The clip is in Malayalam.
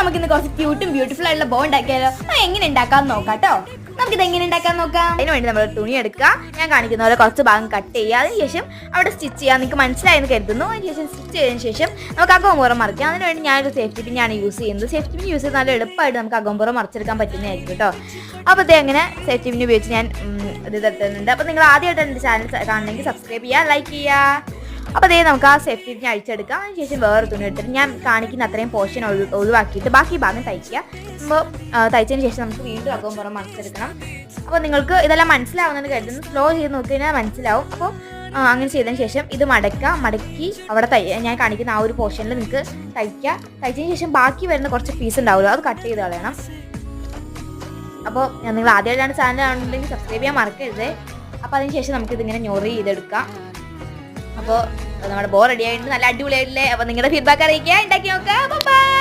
നമുക്കിന്ന് കുറച്ച് ക്യൂട്ടും ബ്യൂട്ടിഫുൾ ആയിട്ടുള്ള ബോ ഉണ്ടാക്കിയാലോ. എങ്ങനെ ഉണ്ടാക്കാന്ന് നോക്കാം കേട്ടോ. നമുക്കിത് എങ്ങനെ ഉണ്ടാക്കാൻ നോക്കാം. അതിന് വേണ്ടി നമ്മൾ തുണി എടുക്കുക. ഞാൻ കാണിക്കുന്ന പോലെ കുറച്ച് ഭാഗം കട്ട് ചെയ്യുക. അതിനുശേഷം അവിടെ സ്റ്റിച്ച് ചെയ്യുക. നിങ്ങൾക്ക് മനസ്സിലായെന്ന് കരുതുന്നു. അതിനുശേഷം സ്റ്റിച്ച് ചെയ്തതിന് ശേഷം നമുക്ക് അകമ്പുറം മറിക്കാം. അതിനുവേണ്ടി ഞാനൊരു സേഫ്റ്റി പിന്നാണ് യൂസ് ചെയ്യുന്നത്. സേഫ്റ്റി പിൻ യൂസ് ചെയ്ത് നല്ല എളുപ്പമായിട്ട് നമുക്ക് അകമ്പുറം മറിച്ചെടുക്കാൻ പറ്റുന്നതായിരിക്കും കേട്ടോ. അപ്പോൾ ഇത് എങ്ങനെ സേഫ്റ്റി പിൻ ഉപയോഗിച്ച് ഞാൻ ഇത് തട്ടുന്നുണ്ട്. അപ്പോൾ നിങ്ങൾ ആദ്യമായിട്ട് എൻ്റെ ചാനൽ കാണണമെങ്കിൽ സബ്സ്ക്രൈബ് ചെയ്യുക, ലൈക്ക് ചെയ്യുക. അപ്പോൾ അതേ നമുക്ക് ആ സേഫ്റ്റി പിൻ അഴിച്ചെടുക്കാം. അതിനുശേഷം വേറെ തുണി എടുത്തിട്ട് ഞാൻ കാണിക്കുന്ന അത്രയും പോർഷൻ ഒഴിവാക്കിയിട്ട് ബാക്കി ഭാഗം തയ്ക്കുക. അപ്പോൾ തയ്ച്ചതിന് ശേഷം നമുക്ക് വീണ്ടും അകമ്പുറം മറിച്ചെടുക്കണം. അപ്പോൾ നിങ്ങൾക്ക് ഇതെല്ലാം മനസ്സിലാവുന്നതെന്ന് കരുതുന്നു. സ്ലോ ചെയ്ത് നോക്കി കഴിഞ്ഞാൽ മനസ്സിലാവും. അപ്പോൾ അങ്ങനെ ചെയ്തതിന് ശേഷം ഇത് മടക്കി അവിടെ ഞാൻ കാണിക്കുന്ന ആ ഒരു പോർഷനിൽ നിങ്ങൾക്ക് തയ്ക്കുക. തയ്ച്ചതിന് ശേഷം ബാക്കി വരുന്ന കുറച്ച് പീസ് ഉണ്ടാവുമല്ലോ, അത് കട്ട് ചെയ്ത് കളയണം. അപ്പോൾ നിങ്ങൾ ആദ്യമായിട്ടാണ് ചാനൽ കാണുന്നുണ്ടെങ്കിൽ സബ്സ്ക്രൈബ് ചെയ്യാൻ മറക്കരുത്. അപ്പോൾ അതിന് ശേഷം നമുക്കിതിങ്ങനെ ഞൊറി ചെയ്തെടുക്കാം. അപ്പോൾ നമ്മുടെ ബോ റെഡി ആയിട്ട് നല്ല അടിപൊളിയായിട്ടില്ലേ. അപ്പോൾ നിങ്ങളുടെ ഫീഡ്ബാക്ക് അറിയിക്കുക, ഉണ്ടാക്കി നോക്കുക. ബൈ.